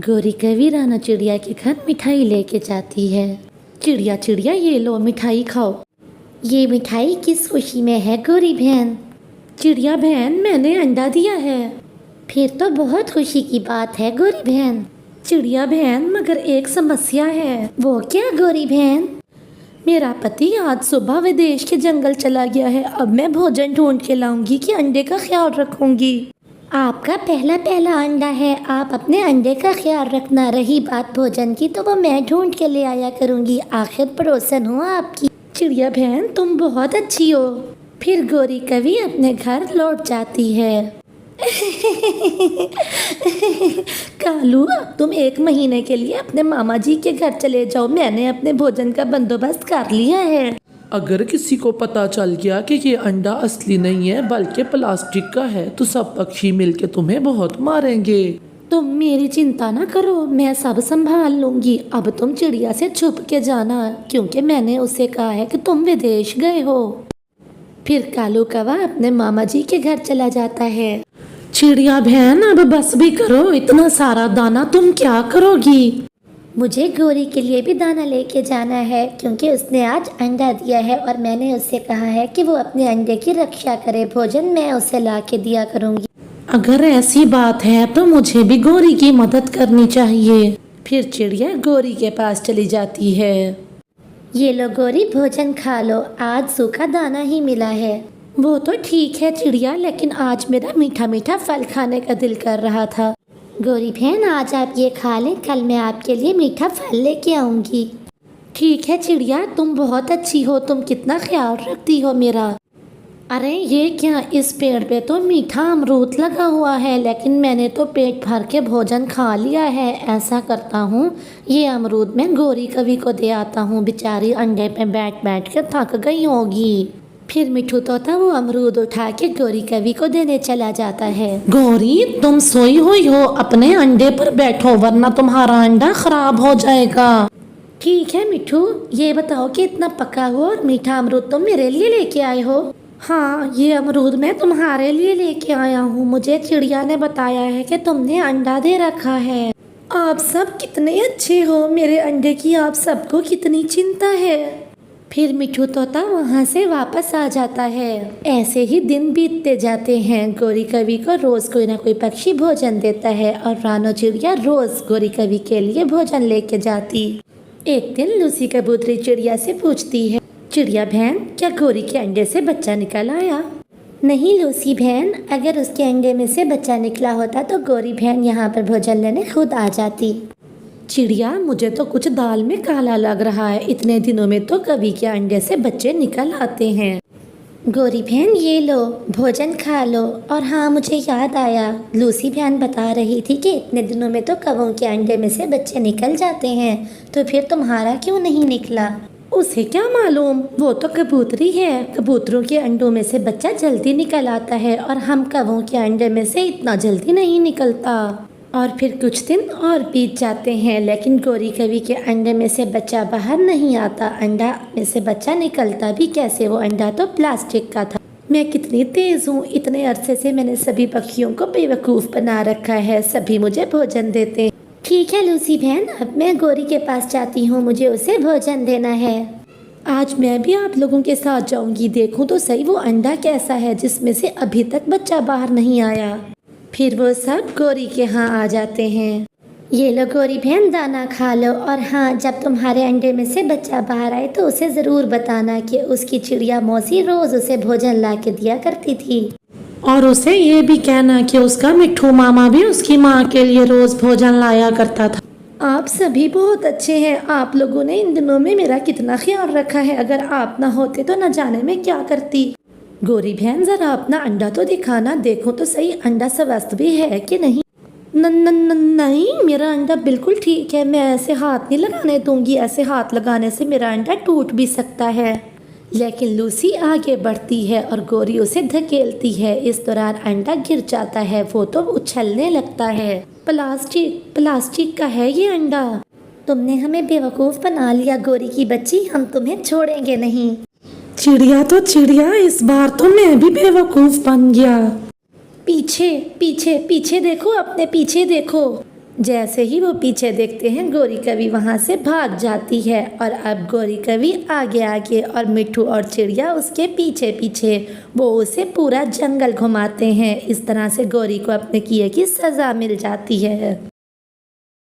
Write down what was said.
गौरी कवि राना चिड़िया के घर मिठाई लेके जाती है। चिड़िया चिड़िया ये लो मिठाई खाओ। ये मिठाई किस खुशी में है गौरी बहन? चिड़िया बहन मैंने अंडा दिया है। फिर तो बहुत खुशी की बात है गौरी बहन। चिड़िया बहन मगर एक समस्या है। वो क्या गौरी बहन? मेरा पति आज सुबह विदेश के जंगल चला गया है। अब मैं भोजन ढूंढ के लाऊंगी कि अंडे का ख्याल रखूंगी। आपका पहला अंडा है, आप अपने अंडे का ख्याल रखना। रही बात भोजन की तो वो मैं ढूंढ के ले आया करूंगी, आखिर पड़ोसन हूँ आपकी। चिड़िया बहन तुम बहुत अच्छी हो। फिर गौरी कवि अपने घर लौट जाती है। कालू अब तुम 1 महीने के लिए अपने मामा जी के घर चले जाओ। मैंने अपने भोजन का बंदोबस्त कर लिया है। अगर किसी को पता चल गया कि ये अंडा असली नहीं है बल्कि प्लास्टिक का है तो सब पक्षी मिलके तुम्हें बहुत मारेंगे। तुम मेरी चिंता ना करो, मैं सब संभाल लूंगी। अब तुम चिड़िया से छुप के जाना क्योंकि मैंने उसे कहा है कि तुम विदेश गए हो। फिर कालू कौवा अपने मामा जी के घर चला जाता है। चिड़िया बहन अब बस भी करो, इतना सारा दाना तुम क्या करोगी? मुझे गौरी के लिए भी दाना लेके जाना है क्योंकि उसने आज अंडा दिया है और मैंने उससे कहा है कि वो अपने अंडे की रक्षा करे। भोजन मैं उसे ला के दिया करूँगी। अगर ऐसी बात है तो मुझे भी गौरी की मदद करनी चाहिए। फिर चिड़िया गौरी के पास चली जाती है। ये लो गौरी भोजन खा लो, आज सूखा दाना ही मिला है। वो तो ठीक है चिड़िया, लेकिन आज मेरा मीठा मीठा फल खाने का दिल कर रहा था। गौरी बहन आज आप ये खा लें, कल मैं आपके लिए मीठा फल लेके आऊँगी। ठीक है चिड़िया, तुम बहुत अच्छी हो, तुम कितना ख्याल रखती हो मेरा। अरे ये क्या, इस पेड़ पे तो मीठा अमरूद लगा हुआ है, लेकिन मैंने तो पेट भर के भोजन खा लिया है। ऐसा करता हूँ ये अमरूद मैं गौरी कवि को दे आता हूँ, बेचारी अंडे पे बैठ बैठ कर थक गई होगी। फिर मिठू तोता वो अमरूद उठा के गौरी कवि को देने चला जाता है। गौरी तुम सोई हुई हो, अपने अंडे पर बैठो वरना तुम्हारा अंडा खराब हो जाएगा। ठीक है मिठू, ये बताओ कि इतना पका हुआ और मीठा अमरूद तुम मेरे लिए लेके आए हो? हाँ, ये अमरूद मैं तुम्हारे लिए लेके आया हूँ। मुझे चिड़िया ने बताया है कि तुमने अंडा दे रखा है। आप सब कितने अच्छे हो, मेरे अंडे की आप सबको कितनी चिंता है। फिर मिठू तोता वहाँ से वापस आ जाता है। ऐसे ही दिन बीतते जाते हैं। गौरी कवि को रोज कोई ना कोई पक्षी भोजन देता है और रानो चिड़िया रोज गौरी कवि के लिए भोजन लेके जाती। एक दिन लूसी कबूतरी चिड़िया से पूछती है, चिड़िया बहन क्या गौरी के अंडे से बच्चा निकल आया? नहीं लूसी बहन, अगर उसके अंडे में से बच्चा निकला होता तो गौरी बहन यहाँ पर भोजन लेने खुद आ जाती। चिड़िया मुझे तो कुछ दाल में काला लग रहा है, इतने दिनों में तो कवि के अंडे से बच्चे निकल आते हैं। गौरी बहन ये लो भोजन खा लो। और हाँ मुझे याद आया, लूसी बहन बता रही थी कि इतने दिनों में तो कौवों के अंडे में से बच्चे निकल जाते हैं, तो फिर तुम्हारा क्यों नहीं निकला? उसे क्या मालूम, वो तो कबूतरी है। कबूतरों के अंडों में से बच्चा जल्दी निकल आता है और हम कौवों के अंडे में से इतना जल्दी नहीं निकलता। और फिर कुछ दिन और बीत जाते हैं, लेकिन गौरी कवि के अंडे में से बच्चा बाहर नहीं आता। अंडा में से बच्चा निकलता भी कैसे? वो अंडा तो प्लास्टिक का था। मैं कितनी तेज़ हूँ, इतने अरसे से मैंने सभी पक्षियों को बेवकूफ़ बना रखा है, सभी मुझे भोजन देते। ठीक है लूसी बहन, अब मैं गौरी के पास जाती हूँ, मुझे उसे भोजन देना है। आज मैं भी आप लोगों के साथ जाऊँगी, देखूँ तो सही वो अंडा कैसा है जिसमें से अभी तक बच्चा बाहर नहीं आया। फिर वो सब गौरी के यहाँ आ जाते हैं। ये लो गौरी बहन दाना खा लो, और हाँ जब तुम्हारे अंडे में से बच्चा बाहर आए तो उसे ज़रूर बताना कि उसकी चिड़िया मौसी रोज़ उसे भोजन ला के दिया करती थी। और उसे ये भी कहना कि उसका मिठू मामा भी उसकी माँ के लिए रोज़ भोजन लाया करता था। आप सभी बहुत अच्छे हैं, आप लोगों ने इन दिनों में मेरा कितना ख्याल रखा है। अगर आप ना होते तो न जाने में क्या करती। गौरी बहन जरा अपना अंडा तो दिखाना, देखो तो सही अंडा स्वस्थ भी है कि नहीं। नहीं, मेरा अंडा बिल्कुल ठीक है, मैं ऐसे हाथ नहीं लगाने दूंगी, ऐसे हाथ लगाने से मेरा अंडा टूट भी सकता है। लेकिन लूसी आगे बढ़ती है और गौरी उसे धकेलती है। इस दौरान अंडा गिर जाता है, वो तो उछलने लगता है। प्लास्टिक का है ये अंडा। तुमने हमें बेवकूफ़ बना लिया गौरी की बच्ची, हम तुम्हें छोड़ेंगे नहीं। चिड़िया तो चिड़िया, इस बार तो मैं भी बेवकूफ़ बन गया। पीछे पीछे पीछे देखो, अपने पीछे देखो। जैसे ही वो पीछे देखते हैं गौरी कवि वहाँ से भाग जाती है और अब गौरी कवि आगे आगे और मिट्ठू और चिड़िया उसके पीछे पीछे। वो उसे पूरा जंगल घुमाते हैं। इस तरह से गौरी को अपने किए की सज़ा मिल जाती है।